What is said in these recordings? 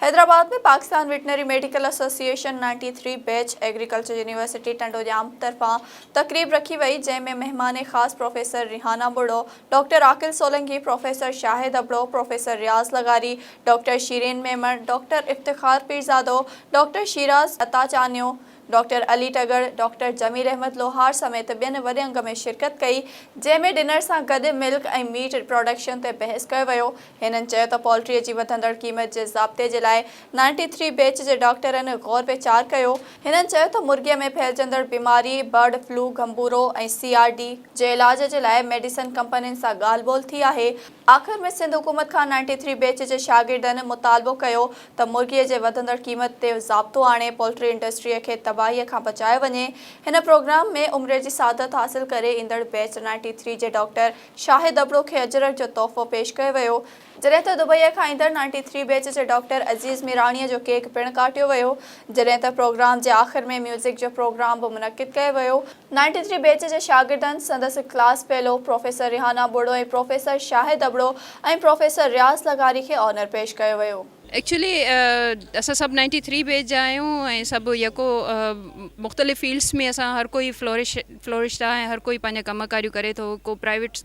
हैदराबाद में Pakistan veterinary medical association 93 batch agriculture university Tandojam तरफा तकरीब रखी वई, जंहिंमें मेहमान ख़ास professor Rehana Budho, doctor Aqil Solangi, professor Shahid Abro, professor Riaz लगारी, doctor Shireen Memon, doctor Iftikhar Pirzado, doctor Shiraz Atachanio, doctor Ali Tagar, doctor Zameer Ahmed Lohar समेत ॿियनि वॾे अंग में शिरकत कई, जंहिंमें डिनर सां गॾु मिल्क ऐं मीट प्रोडक्शन ते बहस कयो वियो। हिननि चयो त पोल्ट्रीअ जी वधंदड़ क़ीमत जे ज़ाब्ते जे लाइ 93 बैच जे डॉक्टरनि गौर वीचार कयो। हिननि चयो त मुर्गीअ में फैलजंदड़ बीमारी बर्ड फ्लू, गंबूरो ऐं CRD जे इलाज जे लाइ मेडिसिन कंपनियुनि सां ॻाल्हि ॿोल थी आहे। आख़िर में सिंध हुकूमत खां 93 बैच जे शागिर्दनि मुतालबो कयो त मुर्गीअ जे वधंदड़ क़ीमत ते ज़ाब्तो आणे पोल्ट्री इंडस्ट्रीअ खे तबाहीअ खां बचायो वञे। हिन प्रोग्राम में उमिरि जी सादत हासिल करे ईंदड़ बैच 93 जे डॉक्टर शाहिद अबड़ो खे अजरक जो तोहफ़ो पेश कयो वियो, जॾहिं त दुबईअ खां ईंदड़ 93 बैच जे डॉक्टर अज़ीज़ मीराणीअ जो केक पिणु काटियो वियो, जॾहिं त प्रोग्राम जे आख़िर में म्यूज़िक जो प्रोग्राम बि मुनक़िद कयो वियो। 93 बैच जे शागिर्दनि संदसि क्लास फेलो प्रोफेसर रिहाना बुढ़ो ऐं प्रोफेसर शाहिद अबड़ो ऐं प्रोफेसर रियाज़ लगारी खे ऑनर पेश कयो वियो। एक्चुअली असां सभु 93 बैच जा आहियूं ऐं सभु यको मुख़्तलिफ़ फील्ड्स में असां हर कोई फ्लोरिश था ऐं हर कोई पंहिंजा कमकारियूं करे थो, को प्राइवेट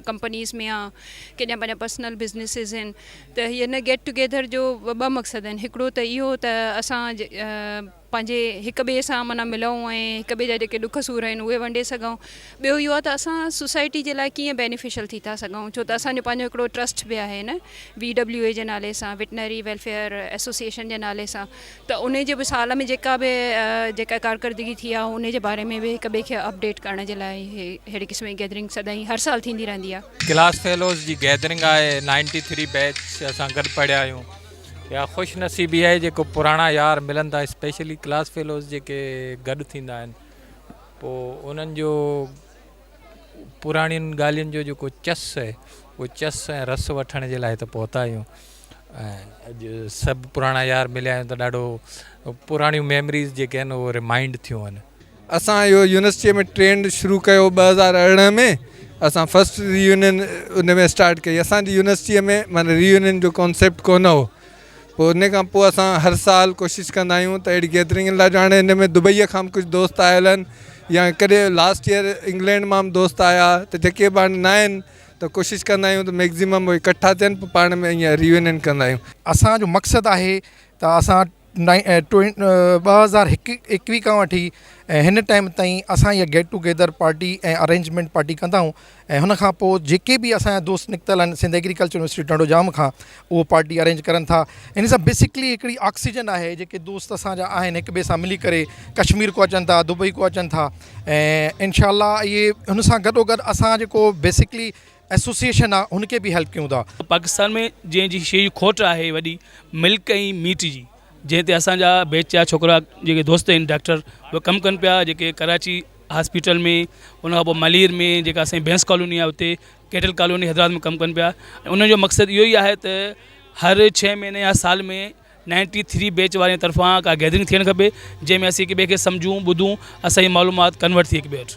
कंपनीज़ में आहे, केॾा पंहिंजा पर्सनल बिज़नेसिस आहिनि। त हिन गेट टुगेदर जो ॿ मक़सद आहिनि। हिकिड़ो त इहो त असां पंहिंजे हिक ॿिए सां माना मिलूं ऐं हिक ॿिए जा जेके ॾुख सूर आहिनि उहे वंडे सघूं। ॿियो इहो आहे त असां सोसाइटी जे लाइ कीअं बेनिफिशियल थी था सघूं, छो त असांजो पंहिंजो हिकिड़ो ट्रस्ट बि आहे न VWA जे नाले सां, वेटनरी वेलफेयर एसोसिएशन जे नाले सां। त उन जे बि साल में जेका कारकर्दगी थी आहे उन जे बारे में बि हिक ॿिए खे अपडेट करण जे लाइ अहिड़े क़िस्म जी गैदरिंग सदाईं हर साल थींदी रहंदी आहे। क्लास फेलोज़ जी गैदरिंग आहे, 93 बैच असां गॾु पढ़िया आहियूं। या ख़ुशि नसीबी आहे जेको पुराणा यार मिलनि था, स्पेशली क्लास फेलोज़ जेके गॾु थींदा आहिनि, पोइ उन्हनि जो पुराणियुनि ॻाल्हियुनि जो जेको चस आहे उहो चस ऐं रस वठण जे लाइ त पहुता आहियूं। ऐं अॼु सभु पुराणा यार मिलिया आहियूं त ॾाढो पुराणियूं मेमरीज़ जेके आहिनि उहे रिमाइंड थियूं आहिनि। असां इहो यूनिवर्सिटीअ में ट्रेंड शुरू कयो 2018 में। असां फस्ट रियूनियन उन में स्टार्ट कई। असांजी यूनिवर्सिटीअ में माना रियूनियन जो कॉन्सेप्ट कोन हो। पोइ उन खां पोइ असां हर साल कोशिशि कंदा आहियूं त अहिड़ी गैदरिंग लाइ। हाणे हिन में दुबईअ खां कुझु दोस्त आयल आहिनि, या कॾहिं लास्ट ईयर इंग्लैंड मां दोस्त आया, त जेके बि हाणे न आहिनि त कोशिशि कंदा आहियूं त मैक्ज़िमम उहे इकट्ठा थियनि, पोइ पाण में ईअं रियूनियन कंदा आहियूं। असांजो मक़सदु आहे त असां 2021 खां वठी हिन टाइम ताईं असां इहा गेट टुगेदर पार्टी ऐं अरेंजमेंट पार्टी कंदा आहियूं। ऐं हुन खां पोइ जेके बि असांजा दोस्त निकितल आहिनि सिंध एग्रीकल्चर यूनिवर्सिटी टंडोजाम खां, उहो पार्टी अरेंज करनि था। इन सां बेसिकली हिकिड़ी ऑक्सीजन आहे, जेके दोस्त असांजा आहिनि हिक ॿिए सां मिली करे कश्मीर को अचनि था, दुबई को अचनि था। ऐं इनशाला इहे हुन सां गॾोगॾु असां जेको बेसिकली एसोसिएशन आहे हुनखे बि हेल्प कयूं था। पाकिस्तान में जंहिंजी शइ खोट आहे वॾी मिल्क ऐं मीट जी, जंहिं ते असांजा बैच जा छोकिरा जेके दोस्त आहिनि डॉक्टर उहे कमु कनि पिया, जेके कराची हॉस्पिटल में, उनखां पोइ मलीर में जेका असांजी बैंस कॉलोनी आहे उते, कैटल कॉलोनी हैदराबाद में कमु कनि पिया। उनजो मक़सदु इहो ई आहे त हर 6 महीने या साल में 93 बैच वारे तरफ़ां का गैदरिंग थियणु खपे, जंहिंमें असीं हिक ॿिए खे सम्झूं, ॿुधूं, असांजी मालूमात कन्वर्ट थी हिक ॿिए वटि।